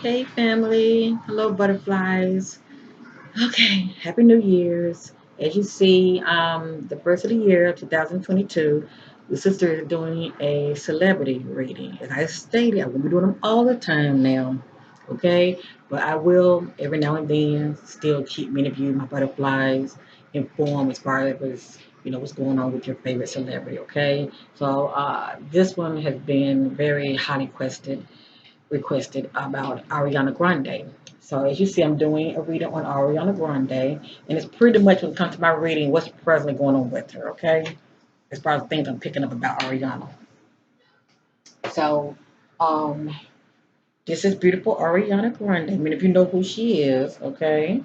Hey family, hello butterflies. Okay, happy New Year's. As you see, the first of the year, 2022, the sister is doing a celebrity reading. As I stated, I won't be doing them all the time now, okay? But I will every now and then still keep many of you, my butterflies, informed as far as what's going on with your favorite celebrity, okay? So this one has been very highly requested about Ariana Grande. So as you see, I'm doing a reading on Ariana Grande, and it's pretty much when it comes to my reading, what's presently going on with her, okay? As far as things I'm picking up about Ariana. So, um, this is beautiful Ariana Grande. I mean, if you know who she is, okay?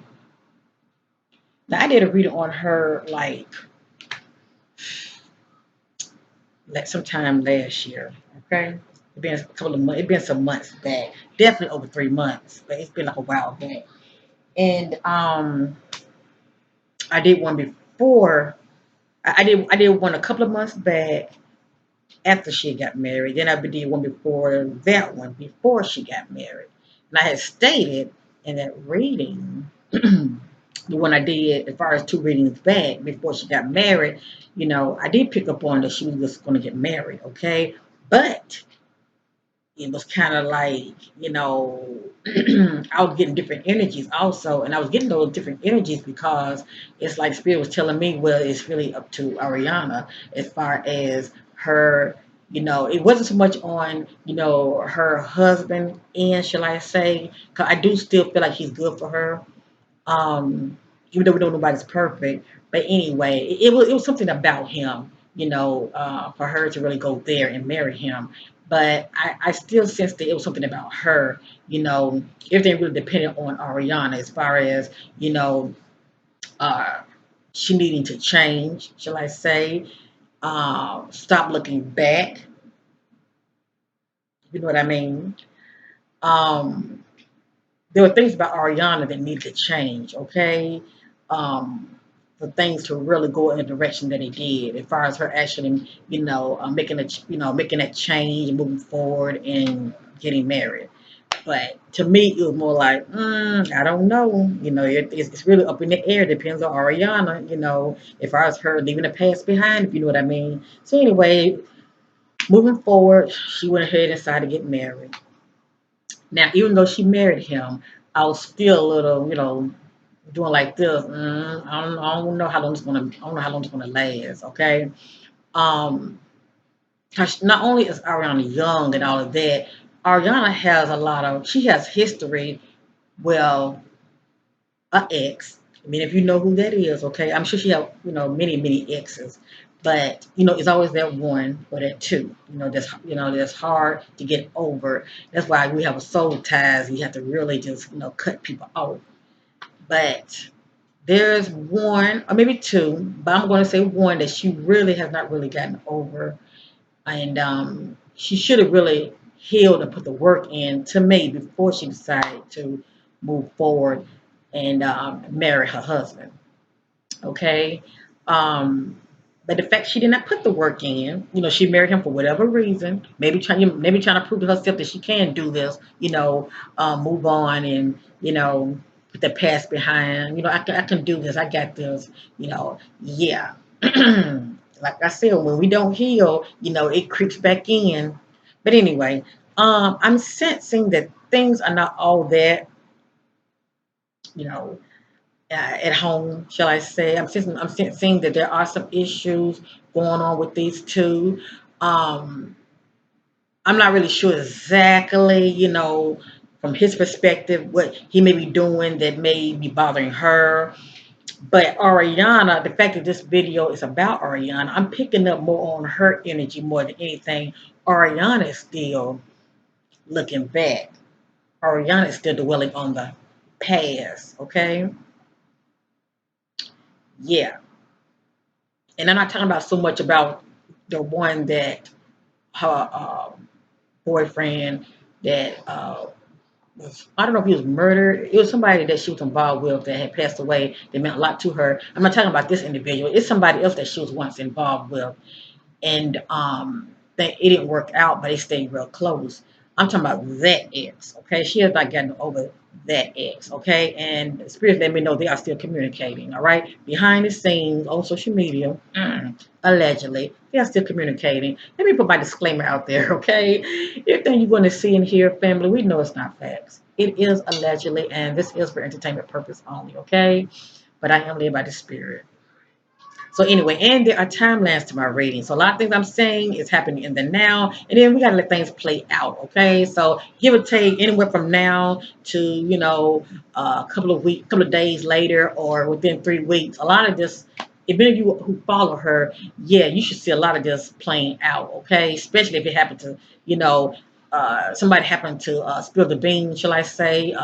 Now, I did a reading on her like sometime last year, okay? It's been a couple of months. It's been some months back. Definitely over 3 months, but it's been like a while back. And I did one before. I did one a couple of months back after she got married. Then I did one before that one before she got married. And I had stated in that reading, the one I did as far as two readings back before she got married, I did pick up on that she was just going to get married, okay? But it was kind of like, I was getting different energies also. And I was getting those different energies because it's like Spirit was telling me, well, it's really up to Ariana as far as her, it wasn't so much on, her husband and shall I say, because I do still feel like he's good for her. Even though we know nobody's perfect. But anyway, it was something about him, for her to really go there and marry him. But I still sense that it was something about her, everything really depended on Ariana as far as, you know, uh, she needing to change, shall I say, stop looking back, you know what I mean? Um, there were things about Ariana that needed to change, okay? Um, for things to really go in the direction that it did, as far as her actually, making that change, moving forward, and getting married. But to me, it was more like, I don't know. It's really up in the air. Depends on Ariana, as far as her leaving the past behind, if you know what I mean. So anyway, moving forward, she went ahead and decided to get married. Now, even though she married him, I was still a little, doing like this. I don't know how long it's gonna. I don't know how long it's gonna last. Okay. Um, 'Cause not only is Ariana young and all of that, Ariana has a lot of. She has history. Well, a ex. I mean, if you know who that is, okay. I'm sure she have many exes, but it's always that one or that two. That's hard to get over. That's why we have a soul ties. You have to really just cut people off. But there's one or maybe two, but I'm going to say one that she really has not really gotten over, and she should have really healed and put the work in to me before she decided to move forward and marry her husband. Okay. Um, but the fact she did not put the work in, she married him for whatever reason, maybe trying to prove to herself that she can do this, move on and, put the past behind, I can do this, I got this, yeah. Like I said, when we don't heal, it creeps back in. But anyway, I'm sensing that things are not all that, you know, at home, shall I say. I'm seeing that there are some issues going on with these two. Um, I'm not really sure exactly, from his perspective, what he may be doing that may be bothering her. But Ariana, the fact that this video is about Ariana, I'm picking up more on her energy more than anything. Ariana is still looking back. Ariana is still dwelling on the past, okay? Yeah. And I'm not talking about so much about the one that her boyfriend that I don't know if he was murdered. It was somebody that she was involved with that had passed away that meant a lot to her. I'm not talking about this individual. It's somebody else that she was once involved with, and that it didn't work out, but they stayed real close. I'm talking about that ex, okay? She has not gotten over that ex, okay? And the spirits let me know they are still communicating, all right? Behind the scenes on social media, allegedly, they are still communicating. Let me put my disclaimer out there, okay? Everything you're going to see and hear, family, we know it's not facts. It is allegedly, and this is for entertainment purpose only, okay? But I am led by the spirit. So anyway, and there are timelines to my reading. So a lot of things I'm saying is happening in the now, and then we gotta let things play out. Okay, so give or take anywhere from now to a couple of weeks, couple of days later, or within 3 weeks. A lot of this, if any of you who follow her, yeah, you should see a lot of this playing out. Okay, especially if it happened to you know. Somebody happened to spill the beans, shall I say?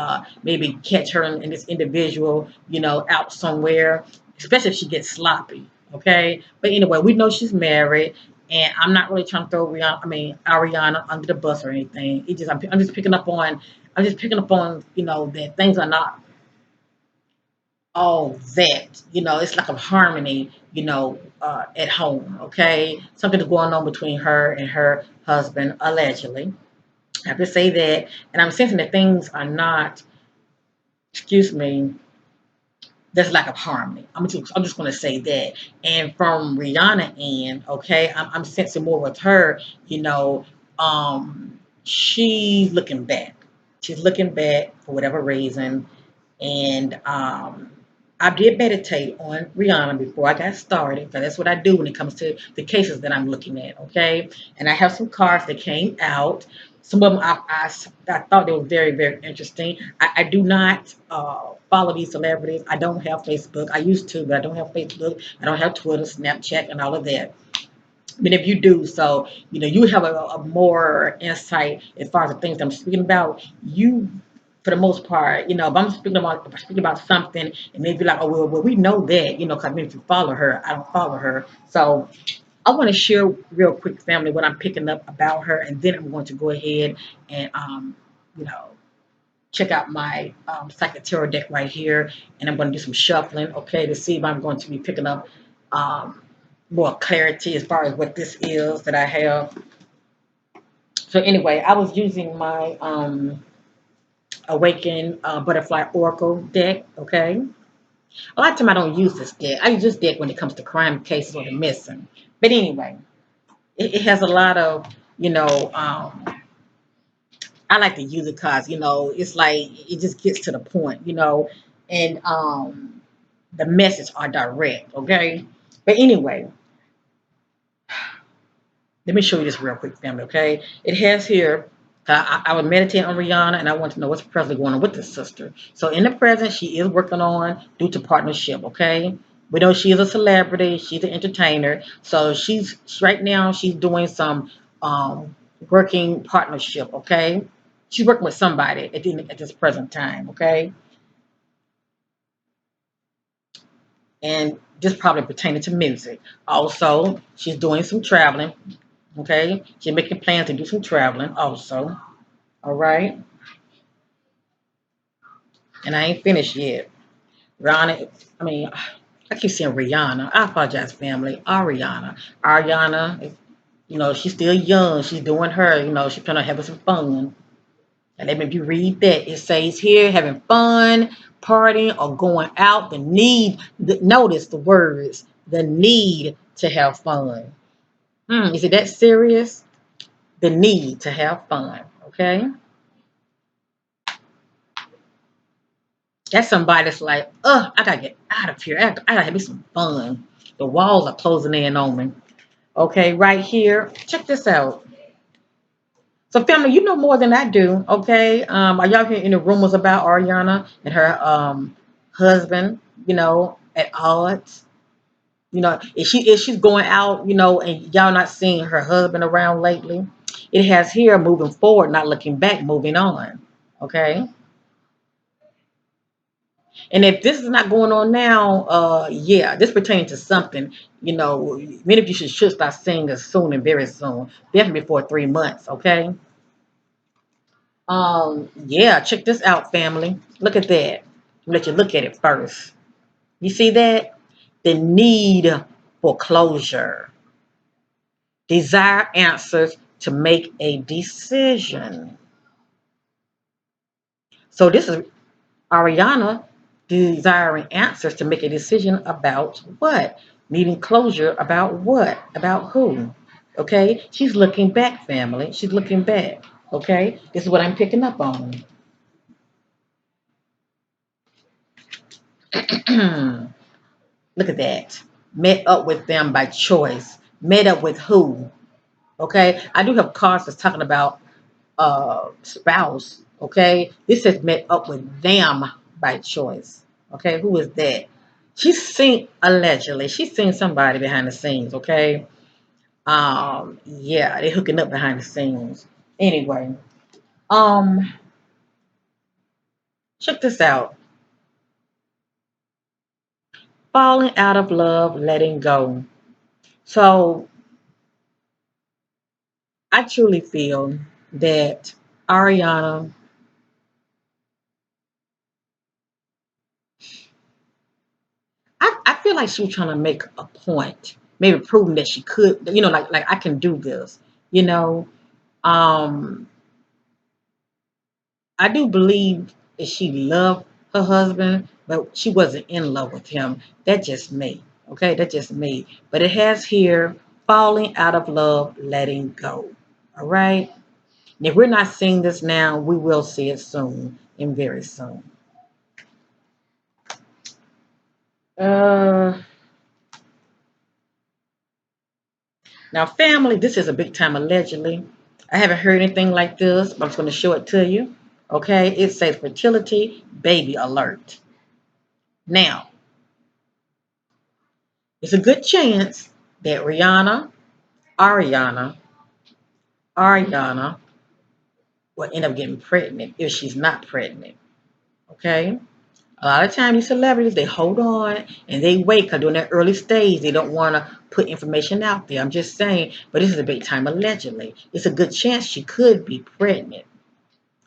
Maybe catch her and this individual, out somewhere, especially if she gets sloppy. Okay, but anyway, we know she's married, and I'm not really trying to throw Ariana under the bus or anything. It just I'm just picking up on that things are not all that. It's like a harmony. At home. Okay, something is going on between her and her husband allegedly. I have to say that, and I'm sensing that things are not. Excuse me, there's lack of harmony. I'm just going to say that. And from Rihanna end, okay, I'm sensing more with her. She's looking back. She's looking back for whatever reason, and I did meditate on Rihanna before I got started, because that's what I do when it comes to the cases that I'm looking at, okay? And I have some cards that came out. Some of them I thought they were very, very interesting. I do not follow these celebrities. I don't have Facebook. I used to, but I don't have Facebook. I don't have Twitter, Snapchat, and all of that. But if you do, so you have a more insight as far as the things I'm speaking about. You, for the most part, if I'm speaking about something, and maybe like, oh well, we know that, because if you follow her, I don't follow her. So I want to share real quick, family, what I'm picking up about her, and then I'm going to go ahead and you know check out my psychic tarot deck right here, and I'm going to do some shuffling, okay, to see if I'm going to be picking up um, more clarity as far as what this is that I have. So anyway, I was using my Awaken Butterfly Oracle deck, okay? A lot of time I don't use this deck. I use this deck when it comes to crime cases or the missing. But anyway, it has a lot of, you know, um, I like to use it because, it's like it just gets to the point, and the message are direct, okay? But anyway, let me show you this real quick, family, okay? It has here, I was meditating on Rihanna, and I want to know what's presently going on with this sister. So in the present, she is working on due to partnership, okay? We know she is a celebrity. She's an entertainer. So right now, she's doing some working partnership, okay? She's working with somebody at this present time, okay? And this probably pertaining to music. Also, she's doing some traveling. Okay, she's making plans to do some traveling also. All right, and I ain't finished yet. Rihanna, I mean, I keep saying Rihanna. I apologize, family. Ariana, she's still young. She's doing her. She's trying to have some fun. And then if you read that, it says here having fun, partying, or going out. Notice the words. The need to have fun. Is it that serious? The need to have fun. Okay. That's somebody that's like, I gotta get out of here. I gotta have me some fun. The walls are closing in on me. Okay, right here. Check this out. So, family, you know more than I do. Okay, are y'all hearing any rumors about Ariana and her husband? At odds. If she's going out, and y'all not seeing her husband around lately. It has here moving forward, not looking back, moving on. Okay. And if this is not going on now, yeah, this pertains to something. Many of you should start seeing this soon and very soon, definitely before 3 months. Okay. Yeah, check this out, family. Look at that. Let you look at it first. You see that? The need for closure, desire answers to make a decision. So this is Ariana desiring answers to make a decision about what? Needing closure about what? About who? Okay? She's looking back, family. She's looking back. Okay? This is what I'm picking up on. Look at that. Met up with them by choice. Met up with who? Okay? I do have cards that's talking about spouse. Okay? This says met up with them by choice. Okay? Who is that? She's seen allegedly. She's seen somebody behind the scenes. Okay? Yeah, they hooking up behind the scenes. Anyway, um, check this out. Falling out of love, letting go. So I truly feel that Ariana, I feel like she was trying to make a point, maybe proving that she could, like I can do this, you know. Um, I do believe that she loved her husband, but she wasn't in love with him. That's just me. Okay, that's just me. But it has here falling out of love, letting go. All right. And if we're not seeing this now, we will see it soon and very soon. Uh, Now, family, this is a big time allegedly. I haven't heard anything like this, but I'm just going to show it to you. Okay, it says fertility baby alert. Now, it's a good chance that Ariana, Ariana will end up getting pregnant if she's not pregnant. Okay? A lot of times these celebrities, they hold on and they wait because during that early stage, they don't want to put information out there. I'm just saying, but this is a big time allegedly. It's a good chance she could be pregnant.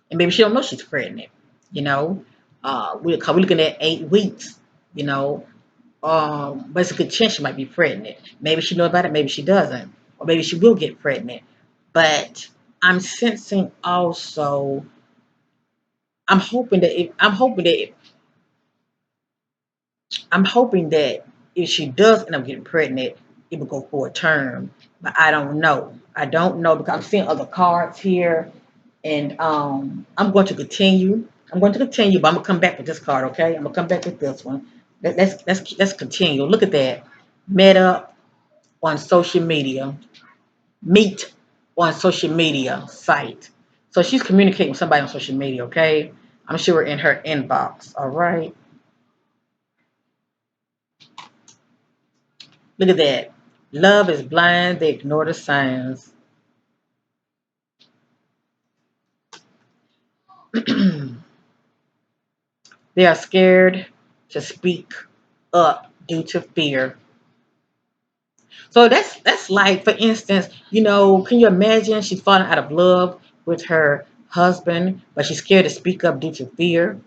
And maybe she don't know she's pregnant, you know. We're looking at 8 weeks, you know. But it's a good chance she might be pregnant. Maybe she know about it, maybe she doesn't, or maybe she will get pregnant. But I'm sensing also. I'm hoping that if she does end up getting pregnant, it will go for a term. But I don't know. I don't know because I'm seeing other cards here, and I'm going to continue. I'm going to continue, but I'm gonna come back with this card. Okay, I'm gonna come back with this one. Let's continue. Look at that. Met up on social media. Meet on social media site. So she's communicating with somebody on social media. Okay, I'm sure in her inbox. All right. Look at that. Love is blind. They ignore the signs. They are scared to speak up due to fear. So that's like, for instance, can you imagine she's falling out of love with her husband, but she's scared to speak up due to fear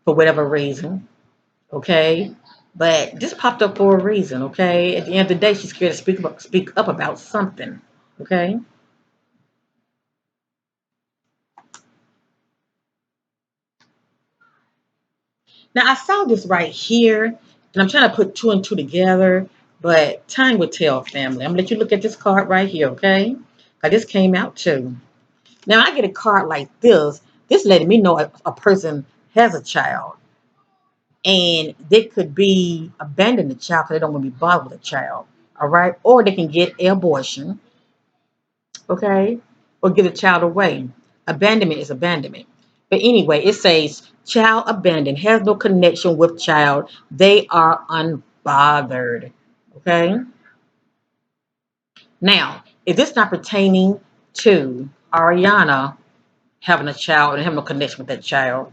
for whatever reason. Okay. But this popped up for a reason, okay? At the end of the day, she's scared to speak up about something. Okay. Now I saw this right here, and I'm trying to put two and two together, but time will tell, family. I'm gonna let you look at this card right here, okay? Cause this came out too. Now I get a card like this. This letting me know a person has a child, and they could be abandon the child because they don't want to be bothered with a child. All right, or they can get an abortion, okay, or give a child away. Abandonment is abandonment. But anyway, it says child abandoned, has no connection with child. They are unbothered. Okay. Now, if this not pertaining to Ariana having a child and having no connection with that child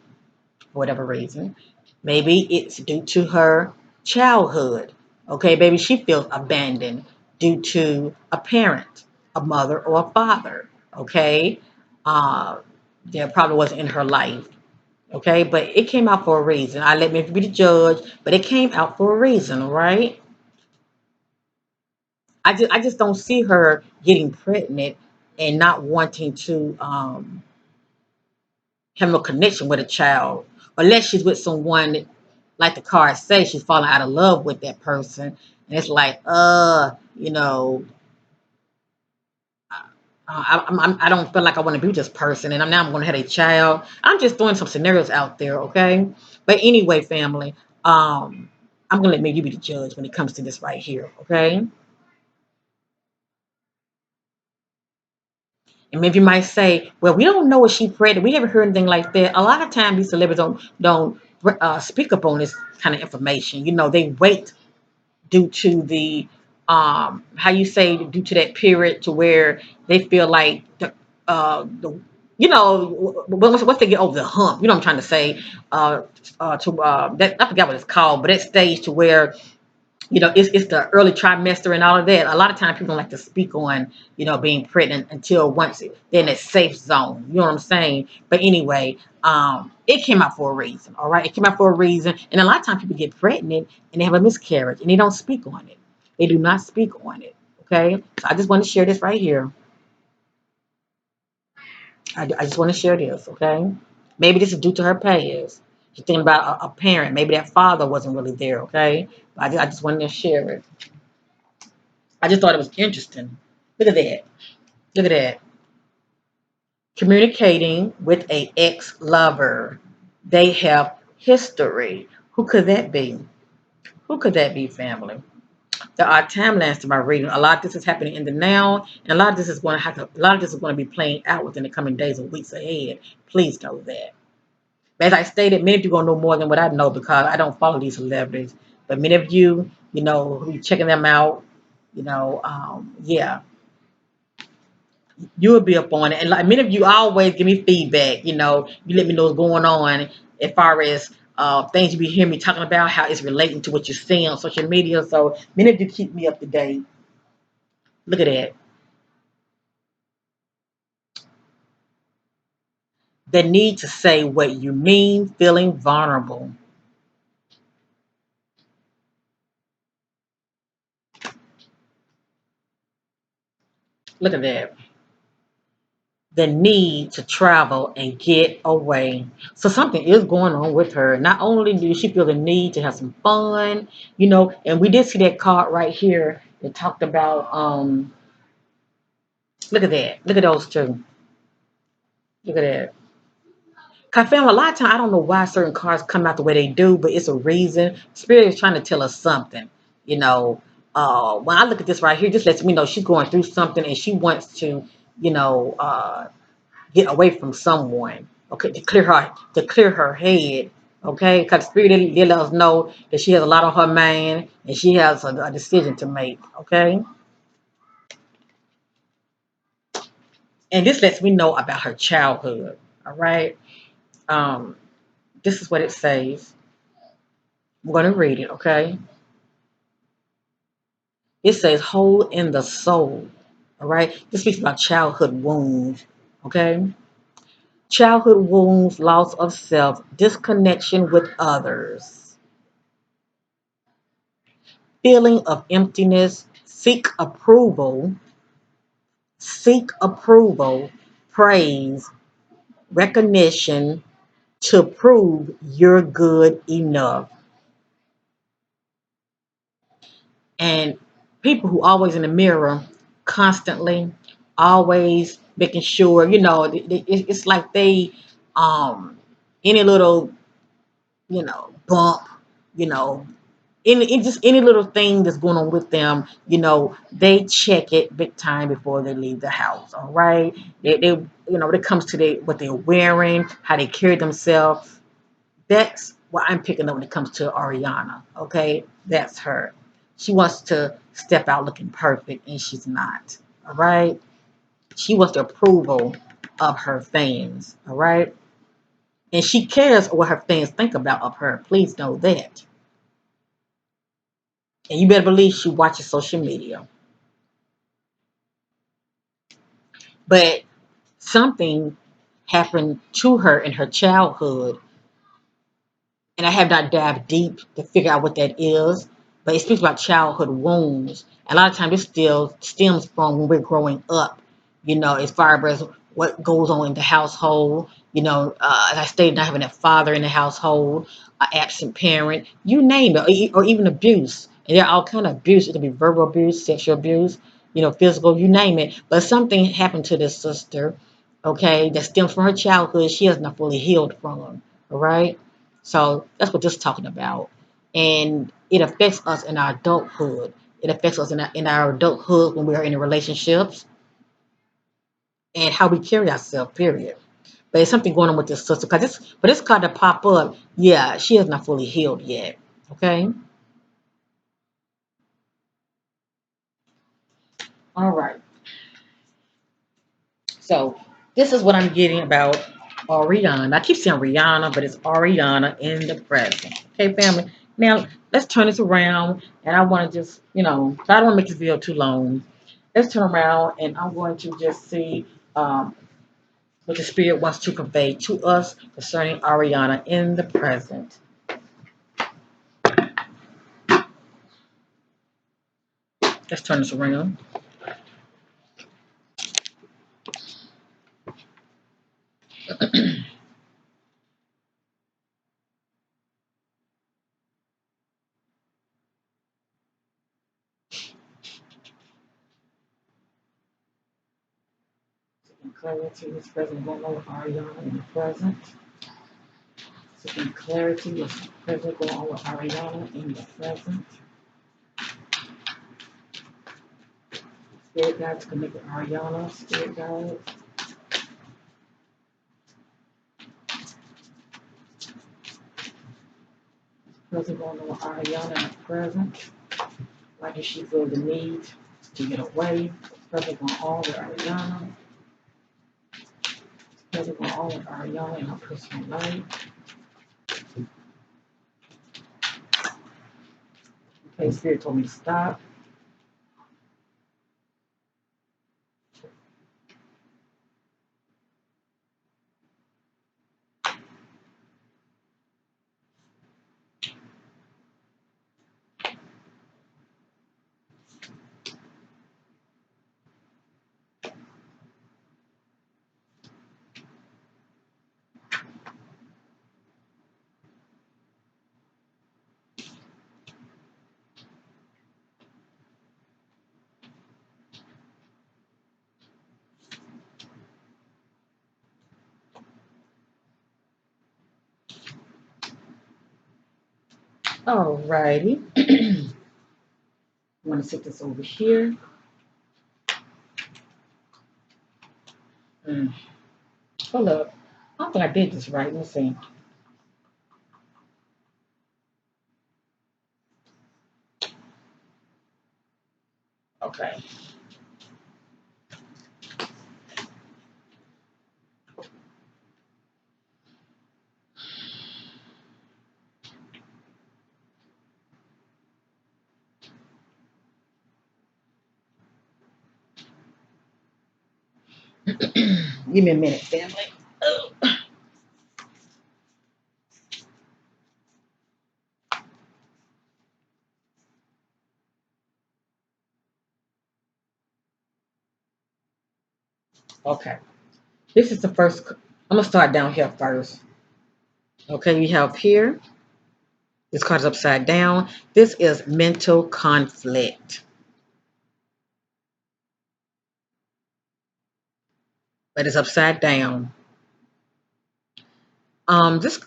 for whatever reason, maybe it's due to her childhood. Okay, maybe she feels abandoned due to a parent, a mother or a father. Okay, uh, that probably wasn't in her life. Okay, but it came out for a reason. I let me be the judge, but it came out for a reason, right? I just don't see her getting pregnant and not wanting to having a connection with a child, unless she's with someone like the cards say, she's falling out of love with that person, and it's like, you know, I don't feel like I want to be with this person, and I'm going to have a child. I'm just throwing some scenarios out there, okay? But anyway, family, I'm gonna let maybe you be the judge when it comes to this right here, okay? And maybe you might say, well, we don't know if she pregnant. We never heard anything like that. A lot of times these celebrities don't speak up on this kind of information. You know, they wait due to the how you say due to that period to where they feel like the you know once they get over the hump. You know what I'm trying to say. To that I forgot what it's called, but that stage to where it's the early trimester and all of that. A lot of times people don't like to speak on, being pregnant until once they're in that safe zone. You know what I'm saying? But anyway, it came out for a reason. All right. It came out for a reason. And a lot of times people get pregnant and they have a miscarriage and they don't speak on it. They do not speak on it. Okay. So I just want to share this right here. I just want to share this. Okay. Maybe this is due to her past. She's thinking about a parent. Maybe that father wasn't really there. Okay. But I just wanted to share it. I just thought it was interesting. Look at that. Look at that. Communicating with a ex-lover. They have history. Who could that be? Who could that be, family? There are timelines to my reading. A lot of this is happening in the now, and a lot of this is going to a lot of this is going to be playing out within the coming days or weeks ahead. Please know that. As I stated, many of you are going to know more than what I know because I don't follow these celebrities. But many of you, who are checking them out, yeah, you will be up on it. And like many of you always give me feedback, you let me know what's going on as far as things you be hearing me talking about, how it's relating to what you're seeing on social media. So many of you keep me up to date. Look at that. The need to say what you mean, feeling vulnerable. Look at that. The need to travel and get away. So something is going on with her. Not only do she feel the need to have some fun, and we did see that card right here that talked about look at that. Look at those two. Look at that. Cause fam, a lot of time I don't know why certain cards come out the way they do, but it's a reason. Spirit is trying to tell us something. You know, when I look at this right here, this lets me know she's going through something and she wants to, you know, uh, get away from someone. Okay, to clear her head. Okay, because Spirit they let us know that she has a lot on her mind and she has a decision to make. Okay, and this lets me know about her childhood. All right. Um, this is what it says. I'm going to read it. Okay. It says hole in the soul. All right. This speaks about childhood wounds. Okay. Childhood wounds, loss of self, disconnection with others, feeling of emptiness, seek approval, praise, recognition to prove you're good enough. And people who always in the mirror constantly, always making sure, it's like they, um, any little, bump, you know, just any little thing that's going on with them, they check it big time before they leave the house. All right. When it comes to what they're wearing, how they carry themselves, that's what I'm picking up when it comes to Ariana. Okay. That's her. She wants to step out looking perfect and she's not. All right. She wants the approval of her fans. All right. And she cares what her fans think about of her. Please know that. And you better believe she watches social media. But something happened to her in her childhood, and I have not dived deep to figure out what that is. But it speaks about childhood wounds. A lot of times, this still stems from when we're growing up. As far as what goes on in the household. As I stated, not having a father in the household, an absent parent, you name it, or even abuse. And there are all kind of abuse. It can be verbal abuse, sexual abuse, physical, you name it. But something happened to this sister, okay, that stems from her childhood. She has not fully healed from. All right. So that's what this is talking about. And it affects us in our adulthood. It affects us in our adulthood when we are in relationships and how we carry ourselves, period. But there's something going on with this sister. For this card to pop up, yeah, she has not fully healed yet. Okay? All right. So this is what I'm getting about Ariana. I keep saying Rihanna, but it's Ariana in the present. Okay, family. Now let's turn this around, and I want to just, I don't want to make this video too long. Let's turn around, and I'm going to just see what the spirit wants to convey to us concerning Ariana in the present. Let's turn this around. Clarity is present going on with Ariana in the present. Seeking clarity is present going on with Ariana in the present. Spirit guides connect with Ariana. Spirit guides. Present going on with Ariana in the present. Why does she feel the need to get away? Present going on with Ariana. Present going on with Ariana in her personal life. Okay, Spirit told me to stop. Alrighty. I'm going to set this over here. Mm. Hold up. I don't think I did this right. Let's see. Okay. Give me a minute, family. Oh. Okay. This is the first. I'm going to start down here first. Okay, we have here. This card is upside down. This is mental conflict. But it's upside down. This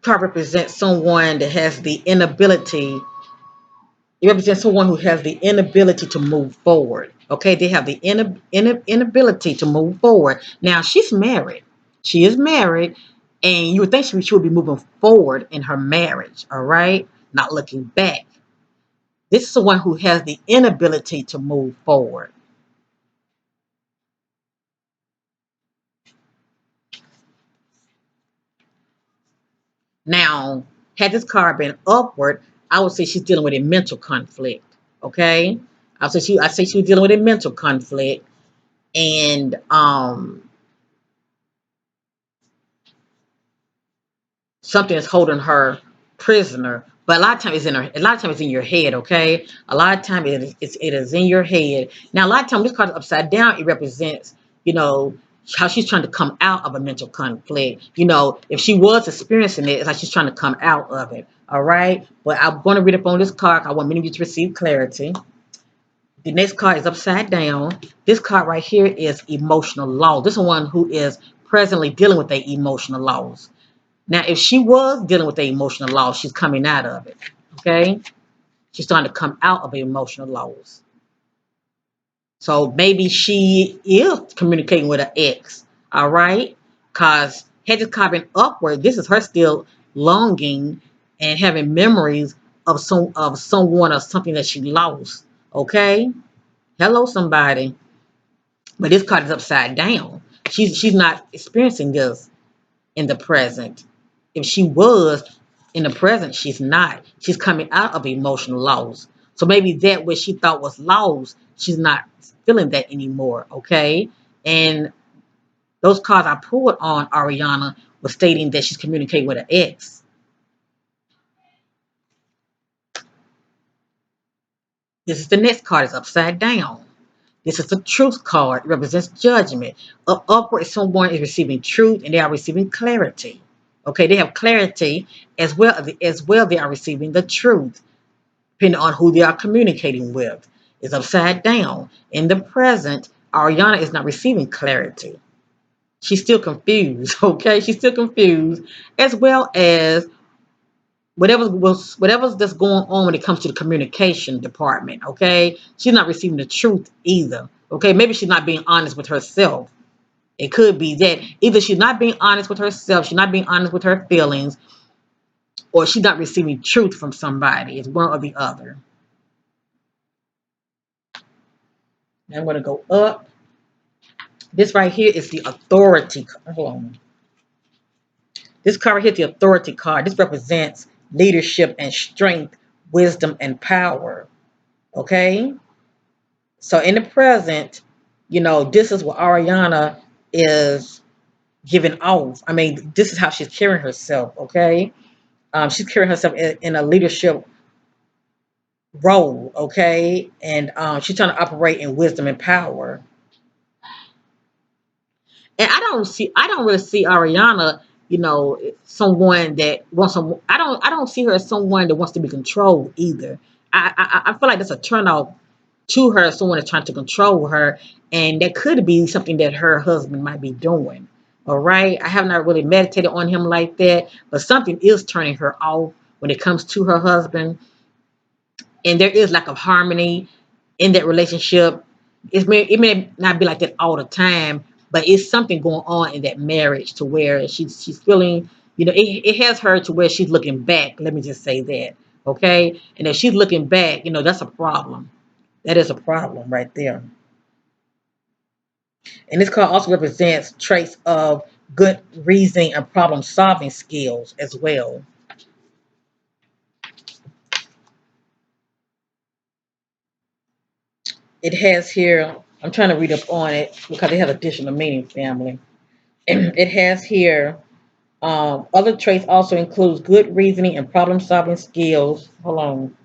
card represents someone that has the inability. It represents someone who has the inability to move forward. Okay, they have the inability to move forward. Now she's married. She is married, and you would think she would be moving forward in her marriage. All right, not looking back. This is someone who has the inability to move forward. Now, had this card been upward, I would say she's dealing with a mental conflict. Okay, I say she was dealing with a mental conflict, and something is holding her prisoner. But a lot of times it's in her. A lot of times it's in your head. Okay, a lot of times it is in your head. Now, a lot of times this card is upside down. It represents, you know, how she's trying to come out of a mental conflict. You know, if she was experiencing it, it's like she's trying to come out of it. All right. But I'm going to read up on this card. I want many of you to receive clarity. The next card is upside down. This card right here is emotional loss. This is one who is presently dealing with a emotional loss. Now, if she was dealing with a emotional loss, she's coming out of it. Okay. She's starting to come out of an emotional loss. So maybe she is communicating with an ex, all right? Because had this card been upward, this is her still longing and having memories of someone or something that she lost. Okay? Hello, somebody. But this card is upside down. She's not experiencing this in the present. If she was in the present, she's not. She's coming out of emotional loss. So maybe that what she thought was lost, she's not feeling that anymore. Okay. And those cards I pulled on Ariana was stating that she's communicating with an ex. This is the next card is upside down. This is the truth card. It represents judgment. Upward, someone is receiving truth and they are receiving clarity. Okay, they have clarity as well they are receiving the truth, depending on who they are communicating with. It's upside down. In the present, Ariana is not receiving clarity. She's still confused. Okay, she's still confused, as well as whatever's that's going on when it comes to the communication department. Okay, she's not receiving the truth either. Okay, maybe she's not being honest with herself. It could be that either she's not being honest with herself, she's not being honest with her feelings, or she's not receiving truth from somebody. It's one or the other. Now I'm going to go up. This right here is the authority. Hold on. This card right here is the authority card. This represents leadership and strength, wisdom and power. Okay? So in the present, this is what Ariana is giving off. I mean, this is how she's carrying herself. Okay? She's carrying herself in a leadership role. Okay? And she's trying to operate in wisdom and power. And I don't really see Ariana, someone that wants some. I don't see her as someone that wants to be controlled either. I feel like that's a turnoff to her. Someone is trying to control her, and that could be something that her husband might be doing. All right, I have not really meditated on him like that, but something is turning her off when it comes to her husband, and there is lack of harmony in that relationship. It may not be like that all the time, but it's something going on in that marriage to where she's feeling, it has her to where she's looking back. Let me just say that, okay? And if she's looking back, that's a problem. That is a problem right there. And this card also represents traits of good reasoning and problem solving skills as well. It has here, I'm trying to read up on it because it has additional meaning, family. It has here, other traits also includes good reasoning and problem solving skills. Hold on.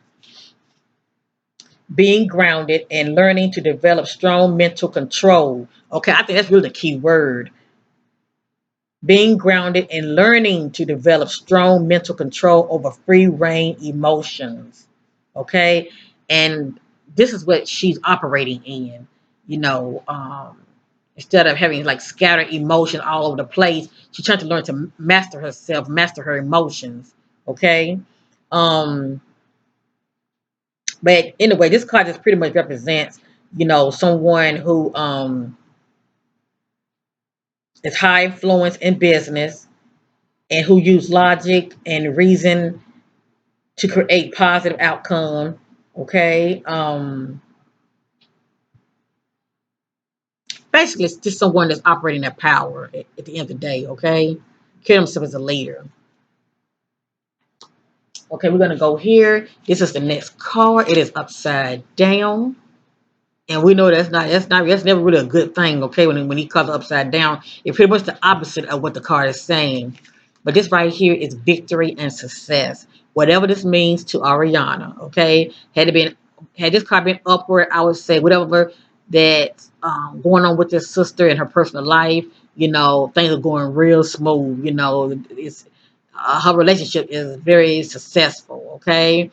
Being grounded and learning to develop strong mental control. Okay, I think that's really the key word. Being grounded and learning to develop strong mental control over free reign emotions. Okay, and this is what she's operating in. You know, um, Instead of having like scattered emotion all over the place, she's trying to learn to master herself, master her emotions. Okay, um, but anyway, this card just pretty much represents, someone who is high influence in business and who use logic and reason to create positive outcome. Okay. Basically it's just someone that's operating their power at the end of the day. Okay. Carry themselves as a leader. Okay, we're gonna go here. This is the next card. It is upside down. And we know that's never really a good thing. Okay, when he calls it upside down, it's pretty much the opposite of what the card is saying. But this right here is victory and success. Whatever this means to Ariana. Okay, had this card been upward, I would say whatever that going on with this sister in her personal life. Things are going real smooth. It's her relationship is very successful. Okay,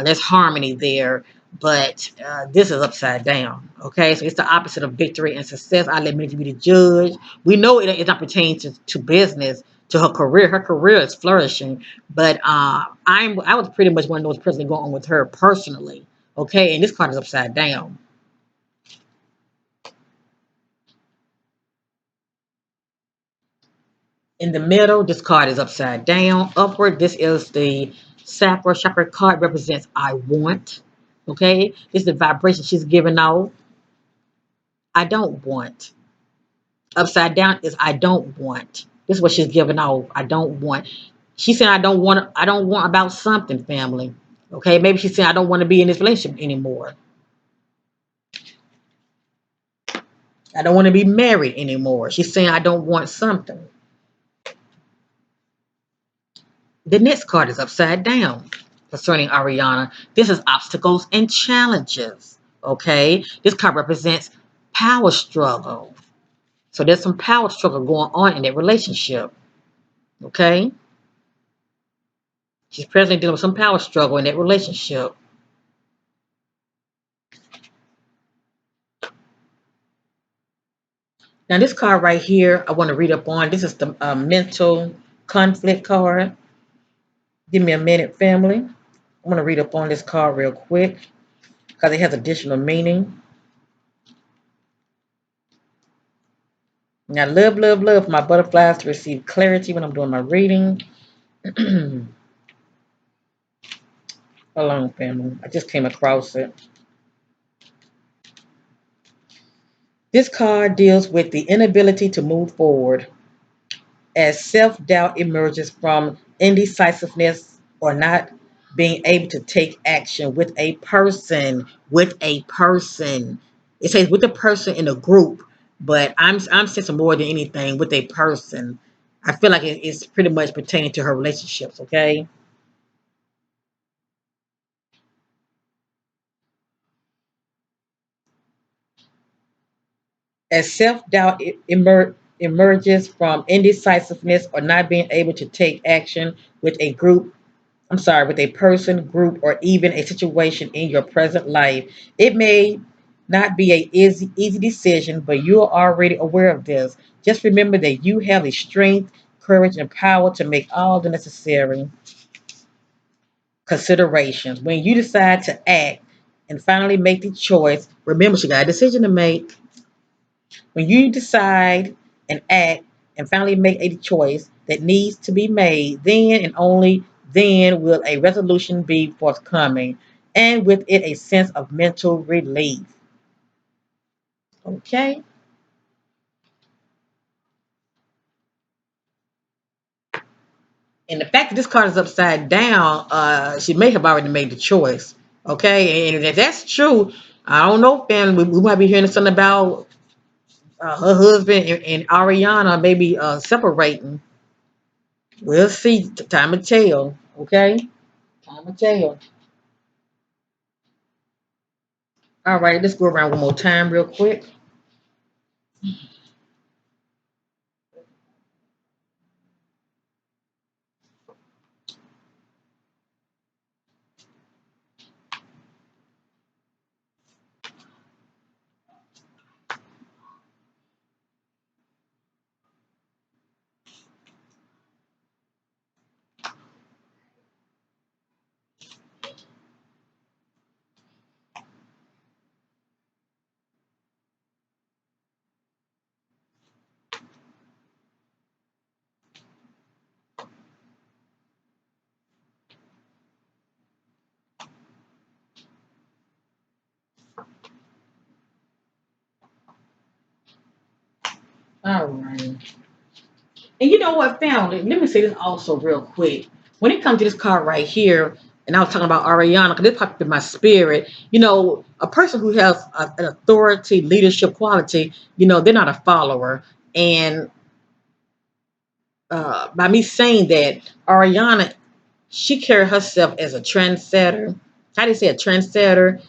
there's harmony there, but this is upside down. Okay, so it's the opposite of victory and success. I let me be the judge. We know it's not pertaining to business, to her career. Her career is flourishing, but I was pretty much one of those persons going on with her personally. Okay, and this card is upside down. In the middle, this card is upside down. Upward, this is the sapper. Sapper card represents I want. Okay, this is the vibration she's giving off. I don't want. Upside down is I don't want. This is what she's giving off. I don't want. She's saying I don't want. I don't want about something, family. Okay, maybe she's saying I don't want to be in this relationship anymore. I don't want to be married anymore. She's saying I don't want something. The next card is upside down concerning Ariana. This is obstacles and challenges. Okay. This card represents power struggle. So there's some power struggle going on in that relationship. Okay. She's presently dealing with some power struggle in that relationship. Now, this card right here, I want to read up on. This is the mental conflict card. Give me a minute, family. I want to read up on this card real quick because it has additional meaning. Now, love, love, love my butterflies to receive clarity when I'm doing my reading. Hold on, family. I just came across it. This card deals with the inability to move forward as self-doubt emerges from indecisiveness or not being able to take action with a person. With a person. It says with a person in a group, but I'm sensing more than anything with a person. I feel like it's pretty much pertaining to her relationships, okay? As self-doubt emerges from indecisiveness or not being able to take action with a group, with a person, group, or even a situation in your present life. It may not be a easy decision, but you are already aware of this. Just remember that you have the strength, courage, and power to make all the necessary considerations. When you decide to act and finally make the choice, remember she got a decision to make. When you decide and act and finally make a choice that needs to be made, then and only then will a resolution be forthcoming, and with it a sense of mental relief. Okay? And the fact that this card is upside down, she may have already made the choice. Okay? And if that's true, I don't know, family. We might be hearing something about her husband and Ariana maybe separating. We'll see. Time will tell. Okay? Time will tell. All right, let's go around one more time real quick. All right. And you know what, family? Let me say this also real quick. When it comes to this card right here, and I was talking about Ariana, because this popped in my spirit, a person who has an authority, leadership quality, they're not a follower. And by me saying that, Ariana, she carried herself as a trendsetter. How do you say a trendsetter?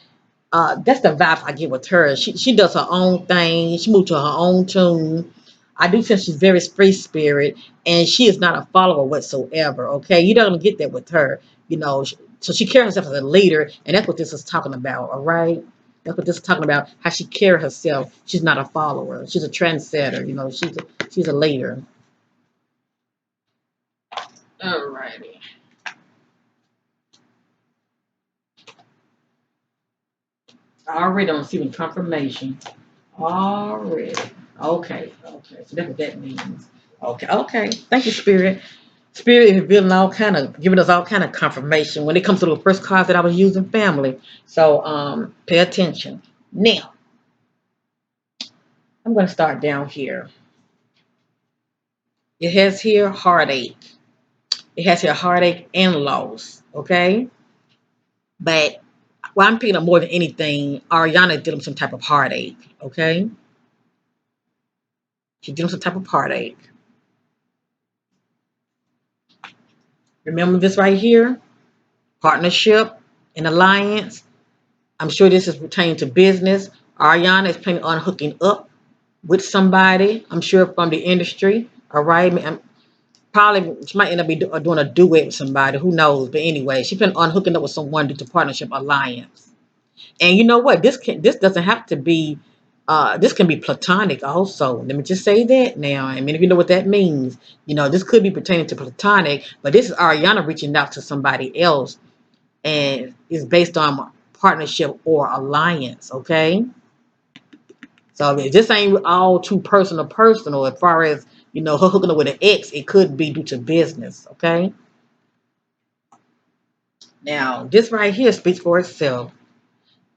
That's the vibe I get with her. She does her own thing. She moves to her own tune. I do think she's very free spirit, and she is not a follower whatsoever. Okay, you don't get that with her. You know, so she carries herself as a leader, and that's what this is talking about. All right, that's what this is talking about. How she carries herself. She's not a follower. She's a trendsetter. You know, she's a leader. All righty. Already I'm receiving confirmation. Already. Okay. Okay. So that's what that means. Okay. Okay. Thank you, Spirit. Spirit is revealing all kind of, giving us all kind of confirmation when it comes to the first cards that I was using, family. So pay attention. Now I'm going to start down here. It has here heartache. It has here heartache and loss. Okay. But what I'm picking up more than anything, Ariana is dealing with some type of heartache. Okay. She's dealing with some type of heartache. Remember this right here? Partnership and alliance. I'm sure this is pertaining to business. Ariana is planning on hooking up with somebody. I'm sure from the industry. All right. Probably she might end up doing a duet with somebody. Who knows? But anyway, she planning on hooking up with someone due to partnership alliance. And you know what? This doesn't have to be. This can be platonic also. Let me just say that now. I mean, if you know what that means, you know this could be pertaining to platonic. But this is Ariana reaching out to somebody else and it's based on partnership or alliance. Okay, so if this ain't all too personal as far as her hooking up with an ex, it could be due to business. Okay, now this right here speaks for itself.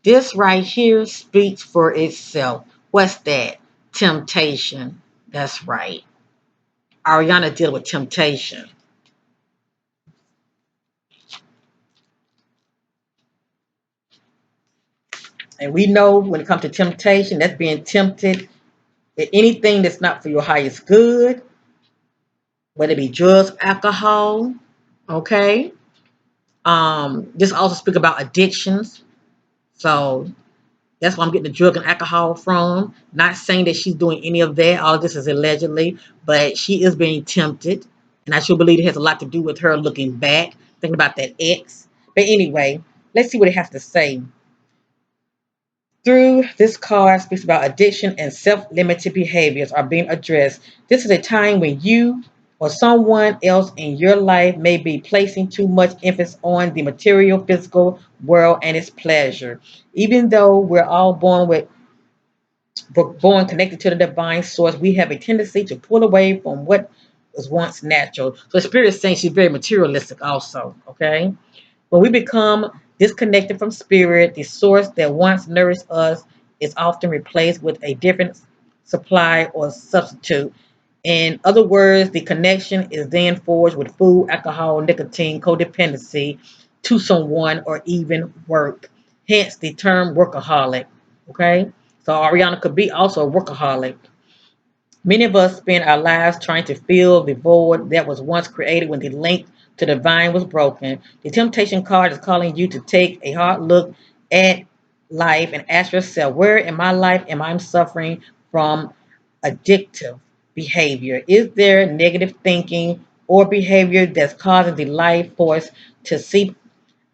This right here speaks for itself. What's that? Temptation. That's right. Ariana deal with temptation. And we know when it comes to temptation, that's being tempted at anything that's not for your highest good, whether it be drugs, alcohol, okay? This also speak about addictions. So that's why I'm getting the drug and alcohol from. Not saying that she's doing any of that. All of this is allegedly, but she is being tempted. And I should believe it has a lot to do with her looking back, thinking about that ex. But anyway, let's see what it has to say. Through this card speaks about addiction and self-limited behaviors are being addressed. This is a time when you or someone else in your life may be placing too much emphasis on the material, physical world and its pleasure. Even though we're all born connected to the divine source, we have a tendency to pull away from what was once natural. So the spirit is saying she's very materialistic also. Okay. When we become disconnected from spirit, the source that once nourished us is often replaced with a different supply or substitute. In other words, the connection is then forged with food, alcohol, nicotine, codependency to someone or even work. Hence the term workaholic. Okay? So Ariana could be also a workaholic. Many of us spend our lives trying to fill the void that was once created when the link to the divine was broken. The temptation card is calling you to take a hard look at life and ask yourself, where in my life am I suffering from addictive behavior? Is there negative thinking or behavior that's causing the life force to seep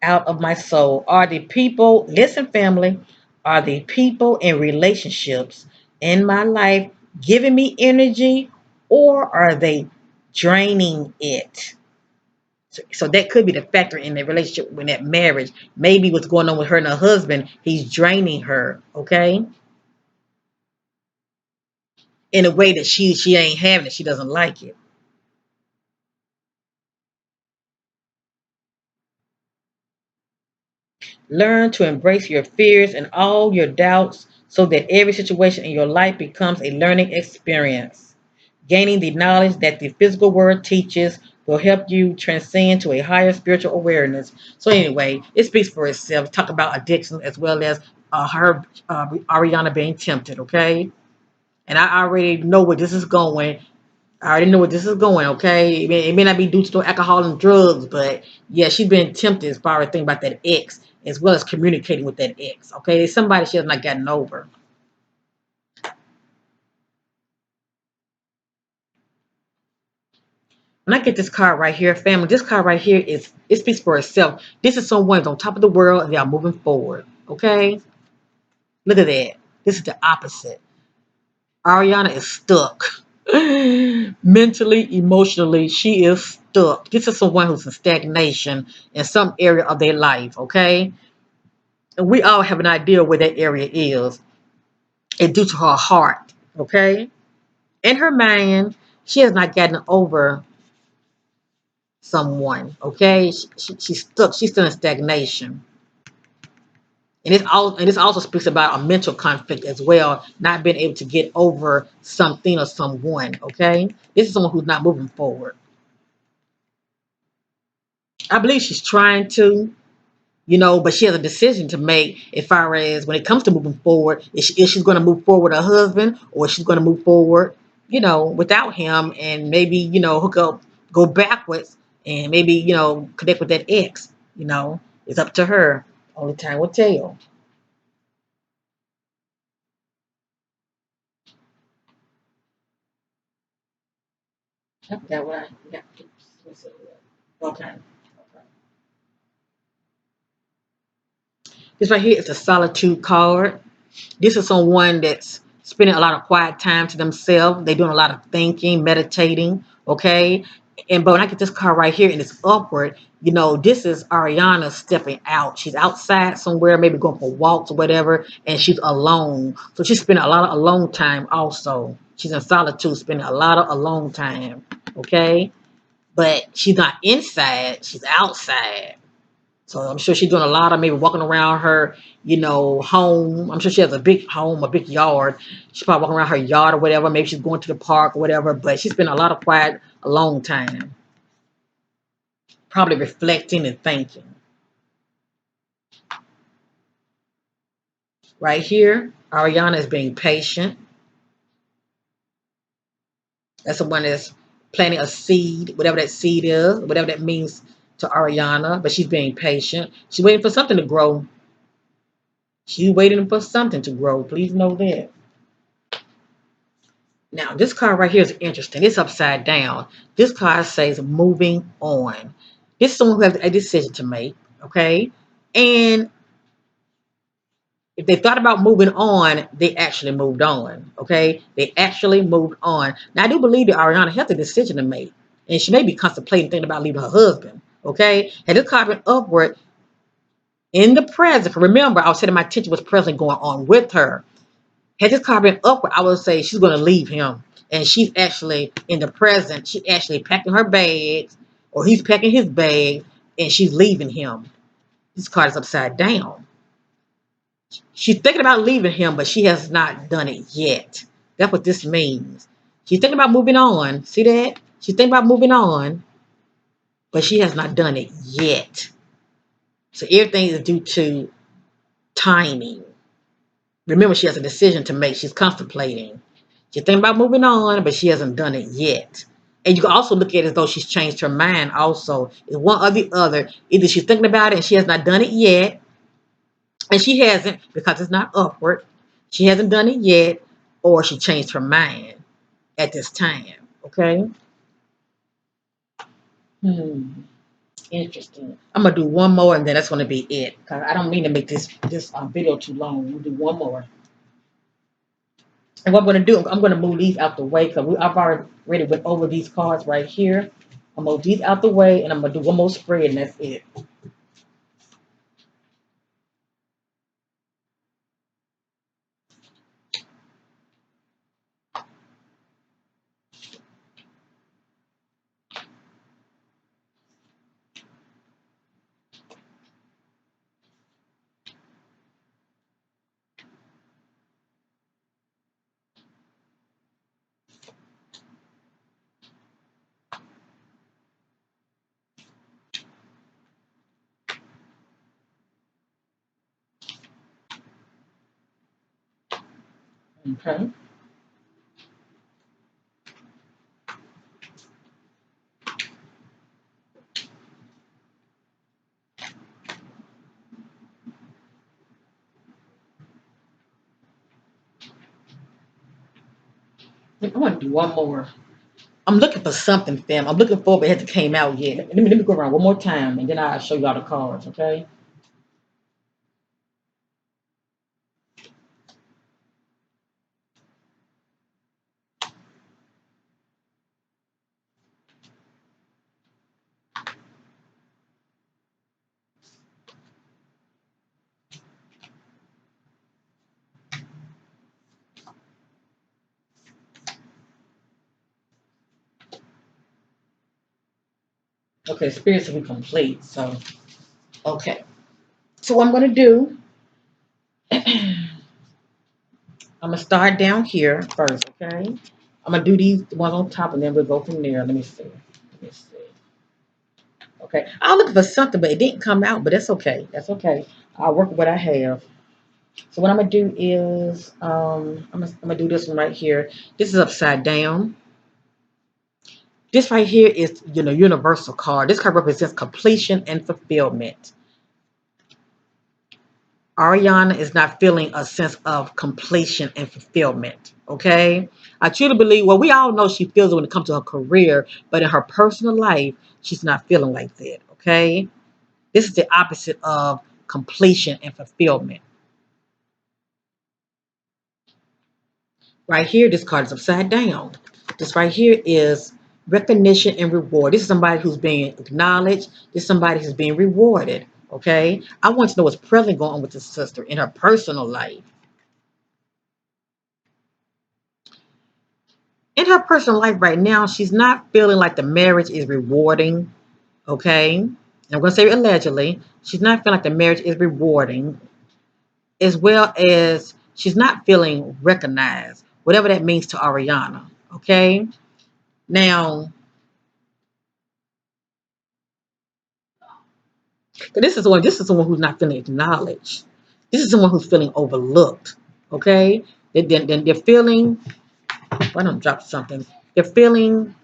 out of my soul? Are the people, listen, family, are the people in relationships in my life giving me energy or are they draining it? So that could be the factor in the relationship when that marriage. Maybe what's going on with her and her husband, he's draining her, okay? In a way that she ain't having it. She doesn't like it. Learn to embrace your fears and all your doubts so that every situation in your life becomes a learning experience. Gaining the knowledge that the physical world teaches will help you transcend to a higher spiritual awareness. So, anyway, it speaks for itself. Talk about addiction as well as her Ariana being tempted, okay? And I already know where this is going. I already know where this is going, okay? It may not be due to alcohol and drugs, but yeah, she's been tempted as far as thinking about that ex. as well as communicating with that ex. Okay, there's somebody she has not gotten over. When I get this card right here, family, this card right here it speaks for itself. This is someone's on top of the world and they are moving forward. Okay, look at that. This is the opposite. Ariana is stuck. Mentally, emotionally, she is stuck. This is someone who's in stagnation in some area of their life, okay? And we all have an idea where that area is. It's due to her heart, okay? And her mind, she has not gotten over someone, okay? She's stuck. She's still in stagnation. And this also speaks about a mental conflict as well, not being able to get over something or someone, okay? This is someone who's not moving forward. I believe she's trying to, but she has a decision to make as far as when it comes to moving forward. If she's going to move forward with her husband or she's going to move forward, without him and maybe, hook up, go backwards and maybe, connect with that ex. It's up to her. Only time will tell. I forgot what I got. Okay. Okay. This right here is a solitude card. This is someone that's spending a lot of quiet time to themselves. They're doing a lot of thinking, meditating, okay? But when I get this card right here and it's upward, this is Ariana stepping out. She's outside somewhere, maybe going for walks or whatever, and she's alone. So she's spending a lot of alone time also. She's in solitude, spending a lot of alone time, okay? But she's not inside, she's outside. So I'm sure she's doing a lot of maybe walking around her, home. I'm sure she has a big home, a big yard. She's probably walking around her yard or whatever. Maybe she's going to the park or whatever. But she's been a lot of quiet, a long time. Probably reflecting and thinking. Right here, Ariana is being patient. That's the one that's planting a seed, whatever that seed is, whatever that means to Ariana. But she's being patient. She's waiting for something to grow. She's waiting for something to grow. Please know that. Now, this card right here is interesting. It's upside down. This card says moving on. This is someone who has a decision to make, okay? And if they thought about moving on, they actually moved on, okay? They actually moved on. Now, I do believe that Ariana has a decision to make, and she may be contemplating thinking about leaving her husband, okay? And this card went upward in the present. Remember, I was saying my attention was present going on with her. Had this card been upward, I would say she's going to leave him. And she's actually in the present. She's actually packing her bags, or he's packing his bag, and she's leaving him. This card is upside down. She's thinking about leaving him, but she has not done it yet. That's what this means. She's thinking about moving on. See that? She's thinking about moving on, but she has not done it yet. So everything is due to timing. Remember, she has a decision to make. She's contemplating. She's thinking about moving on, but she hasn't done it yet. And you can also look at it as though she's changed her mind also. It's one or the other. Either she's thinking about it and she has not done it yet, and she hasn't because it's not upward. She hasn't done it yet, or she changed her mind at this time. Okay? Hmm. Interesting. I'm gonna do one more, and then that's gonna be it. Cause I don't mean to make this video too long. We'll do one more. And what I'm going to do, I'm going to move these out the way because I've already went over these cards right here. I'm going to move these out the way and I'm going to do one more spread and that's it. Okay. I want to do one more. I'm looking for something, fam. I'm looking for, but it hasn't came out yet. Let me go around one more time, and then I'll show y'all the cards. Okay. Okay. Spirits will be complete. So okay. So what I'm gonna do, I'm gonna start down here first. Okay. I'm gonna do these ones on top, and then we'll go from there. Let me see. Let me see. Okay. I'm looking for something, but it didn't come out. But that's okay. That's okay. I'll work with what I have. So what I'm gonna do is I'm gonna do this one right here. This is upside down. This right here is universal card. This card represents completion and fulfillment. Ariana is not feeling a sense of completion and fulfillment. Okay, I truly believe. Well, we all know she feels it when it comes to her career, but in her personal life, she's not feeling like that. Okay, this is the opposite of completion and fulfillment. Right here, this card is upside down. This right here is recognition and reward. This is somebody who's being acknowledged. This is somebody who's being rewarded. Okay. I want to know what's presently going on with this sister in her personal life. In her personal life right now, she's not feeling like the marriage is rewarding. Okay. And I'm going to say allegedly. She's not feeling like the marriage is rewarding, as well as she's not feeling recognized, whatever that means to Ariana. Okay. Now, this is someone who's not feeling acknowledged. This is someone who's feeling overlooked. Okay? They're feeling, why don't I drop something? They're feeling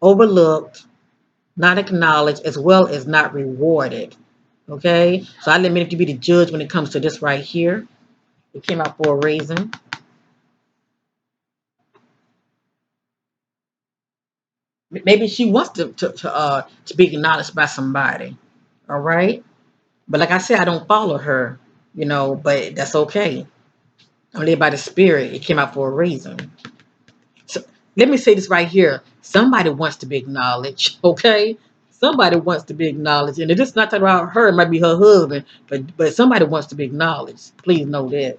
overlooked, not acknowledged, as well as not rewarded. Okay? So I limit it to be the judge when it comes to this right here. It came out for a reason. Maybe she wants to be acknowledged by somebody. All right? But like I said, I don't follow her, but that's okay. I'm led by the spirit. It came out for a reason. So let me say this right here. Somebody wants to be acknowledged, okay? Somebody wants to be acknowledged. And if it's not talking about her, it might be her husband, but somebody wants to be acknowledged. Please know that.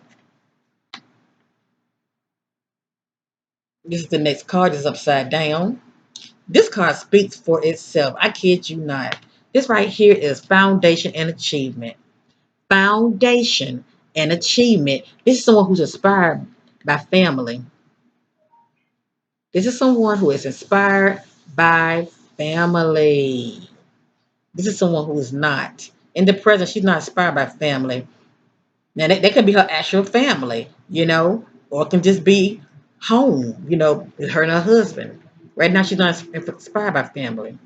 This is the next card. Is upside down. This card speaks for itself. I kid you not. This right here is foundation and achievement. Foundation and achievement. This is someone who's inspired by family. This is someone who is inspired by family. This is someone who is not. In the present, she's not inspired by family. Now, that could be her actual family, or it can just be home, with her and her husband. Right now, she's not inspired by family.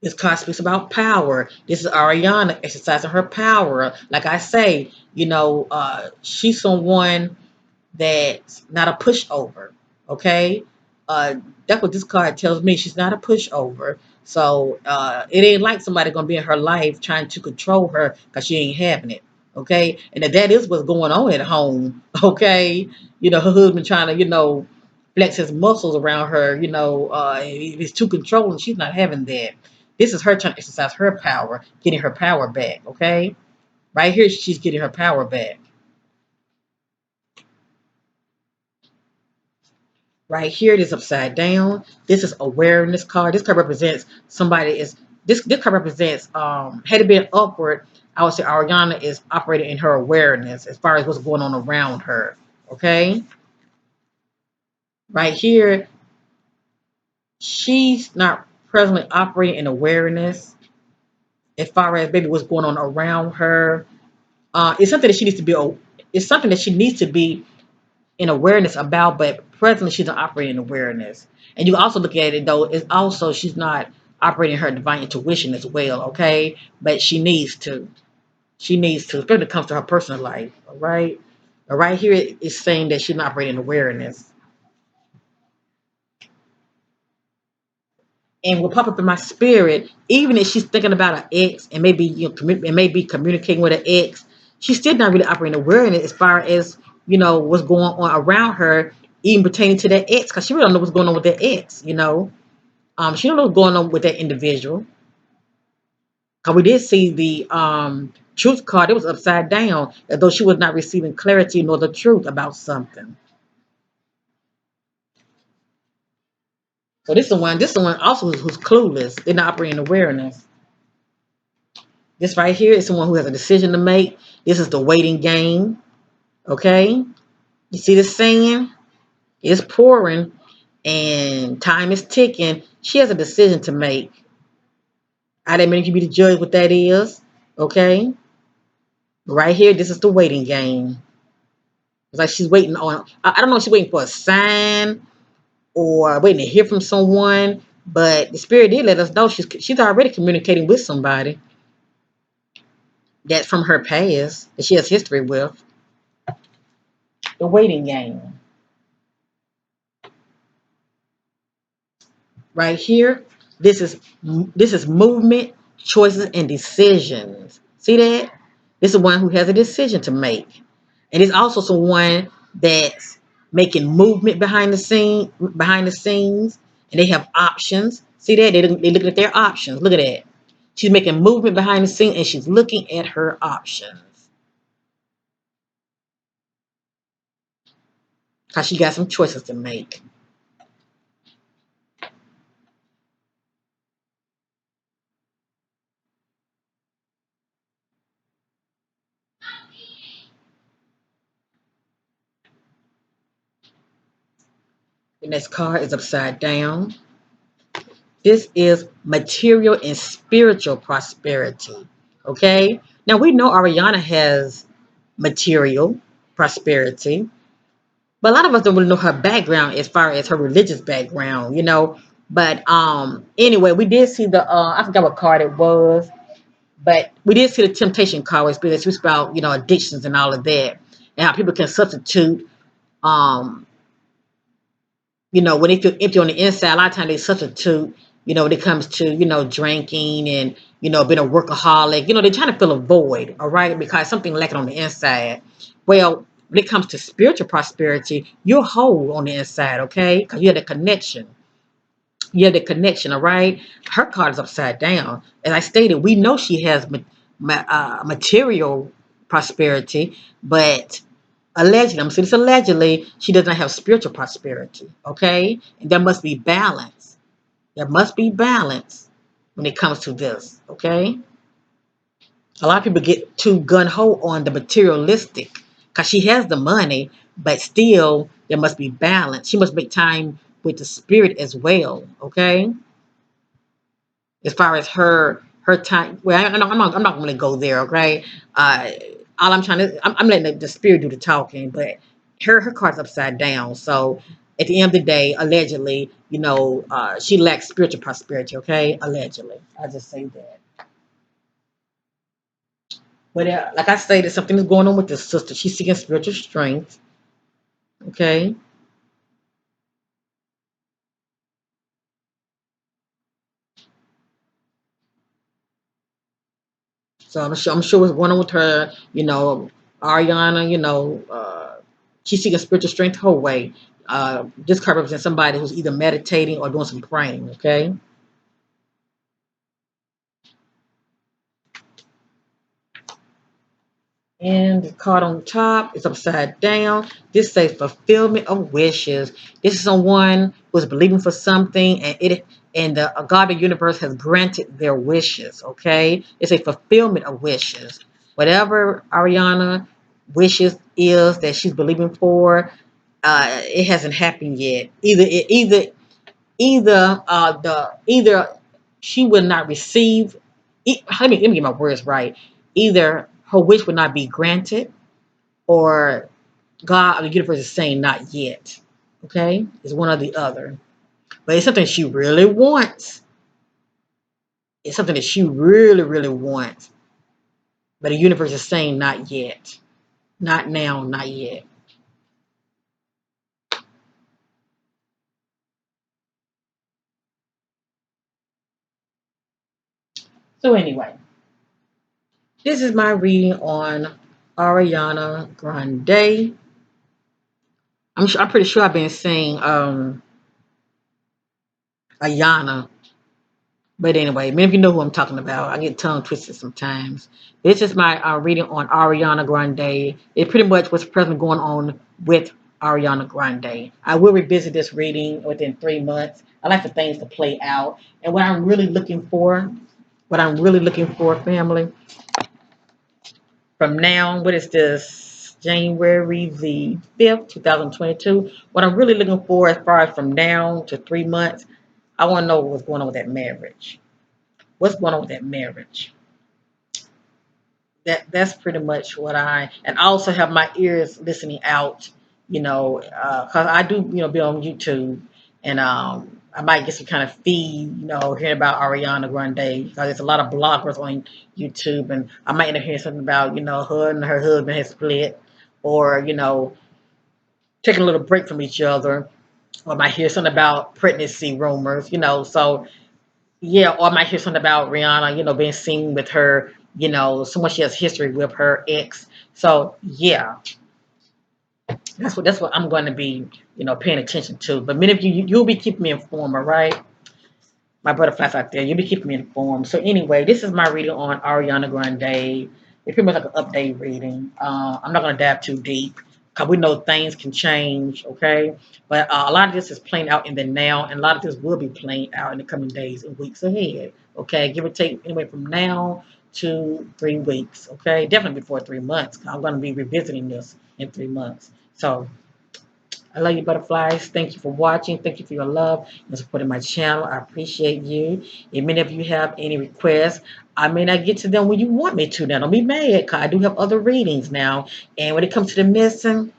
This card speaks about power. This is Ariana exercising her power. Like I say, she's someone that's not a pushover. Okay, that's what this card tells me. She's not a pushover. So it ain't like somebody gonna be in her life trying to control her because she ain't having it. Okay, and that is what's going on at home. Okay, her husband trying to flex his muscles around her. If he's too controlling, she's not having that. This is her trying to exercise her power, getting her power back. Okay, right here she's getting her power back. Right here, it is upside down. This is awareness card. This card represents somebody is this card represents had it been upward, I would say Ariana is operating in her awareness as far as what's going on around her. Okay. Right here, she's not presently operating in awareness as far as maybe what's going on around her. It's something that she needs to be it's something that she needs to be in awareness about, but presently she's not operating in awareness. And you also look at it though, it's also she's not operating her divine intuition as well, okay? But she needs to. She needs to, especially when it comes to her personal life, all right? But right here, it's saying that she's not operating in awareness. And will pop up in my spirit, even if she's thinking about an ex and maybe and maybe communicating with an ex, she's still not really operating awareness as far as what's going on around her, even pertaining to that ex, because she really don't know what's going on with that ex. She don't know what's going on with that individual. Because we did see the truth card; it was upside down, as though she was not receiving clarity nor the truth about something. So this is the one. This is the one also who's clueless. They're not operating awareness. This right here is someone who has a decision to make. This is the waiting game. Okay? You see this saying? It's pouring and time is ticking. She has a decision to make. I didn't mean you be the judge what that is. Okay? Right here, this is the waiting game. It's like she's waiting on, I don't know if she's waiting for a sign or waiting to hear from someone, but the spirit did let us know she's already communicating with somebody that's from her past that she has history with. The waiting game. Right here, this is movement, choices, and decisions. See that? This is one who has a decision to make, and it's also someone that's making movement behind the scenes, and they have options. See that? They looking at their options. Look at that. She's making movement behind the scene, and she's looking at her options because she got some choices to make. The next card is upside down. This is material and spiritual prosperity. Okay. Now we know Ariana has material prosperity, but a lot of us don't really know her background as far as her religious background. But anyway, we did see the I forgot what card it was, but we did see the temptation card because we about addictions and all of that, and how people can substitute um when they feel empty on the inside, a lot of times they substitute, when it comes to, drinking and, being a workaholic, they're trying to fill a void, all right, because something lacking on the inside. Well, when it comes to spiritual prosperity, you're whole on the inside, okay? Because you have the connection. You have the connection, all right? Her card is upside down. As I stated, we know she has material prosperity, but allegedly, I'm saying this allegedly, she does not have spiritual prosperity. Okay? And there must be balance. There must be balance when it comes to this. Okay? A lot of people get too gun ho on the materialistic because she has the money, but still there must be balance. She must make time with the spirit as well. Okay? As far as her time. Well, I'm not going to go there. Okay, uh, all I'm letting the spirit do the talking, but her cards upside down. So at the end of the day, allegedly, she lacks spiritual prosperity. Okay, allegedly, I just say that. But like I stated, something is going on with this sister. She's seeking spiritual strength. Okay, so I'm sure what's going on with her. Ariana. She's seeking spiritual strength her way. This card represents somebody who's either meditating or doing some praying. Okay. And the card on top is upside down. This says fulfillment of wishes. This is someone who is believing for something, and the God of the universe has granted their wishes. Okay, it's a fulfillment of wishes. Whatever Ariana wishes is that she's believing for, it hasn't happened yet. Either she will not receive. Let me get my words right. Either her wish would not be granted, or God or the universe is saying not yet. Okay, it's one or the other. But it's something she really wants. It's something that she really, really wants. But the universe is saying not yet. Not now, not yet. So anyway, this is my reading on Ariana Grande. I'm pretty sure I've been saying Ayana. But anyway, many of you know who I'm talking about. I get tongue twisted sometimes. This is my reading on Ariana Grande. It pretty much what's presently going on with Ariana Grande. I will revisit this reading within 3 months. I like for things to play out. And what I'm really looking for, family, from now, what is this? January the 5th, 2022. What I'm really looking for as far as from now to 3 months, I want to know what's going on with that marriage. What's going on with that marriage? That's pretty much what and I also have my ears listening out, because I do, be on YouTube, and I might get some kind of feed, hearing about Ariana Grande, because there's a lot of bloggers on YouTube, and I might end up hearing something about, her and her husband has split, or, taking a little break from each other, or I might hear something about pregnancy rumors, so yeah, or I might hear something about Rihanna, being seen with her, someone she has history with her ex. So yeah, that's what I'm going to be, paying attention to. But many of you'll be keeping me informed, all right? My butterflies out there, you'll be keeping me informed. So anyway, this is my reading on Ariana Grande. It's pretty much like an update reading. I'm not going to dive too deep because we know things can change, okay? But a lot of this is playing out in the now, and a lot of this will be playing out in the coming days and weeks ahead, okay? Give or take anywhere from now to 3 weeks, okay? Definitely before 3 months. I'm going to be revisiting this in 3 months. So I love you, butterflies. Thank you for watching. Thank you for your love and supporting my channel. I appreciate you. If many of you have any requests, I may not get to them when you want me to. Now, don't be mad, because I do have other readings now. And when it comes to the missing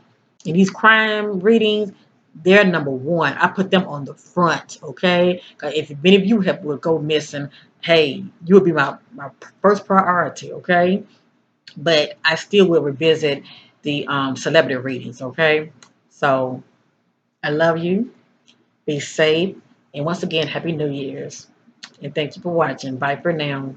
and these crime readings, they're number one. I put them on the front, okay? 'Cause if many of you would go missing, hey, you would be my first priority, okay? But I still will revisit the celebrity readings, okay? So I love you. Be safe. And once again, Happy New Year's. And thank you for watching. Bye for now.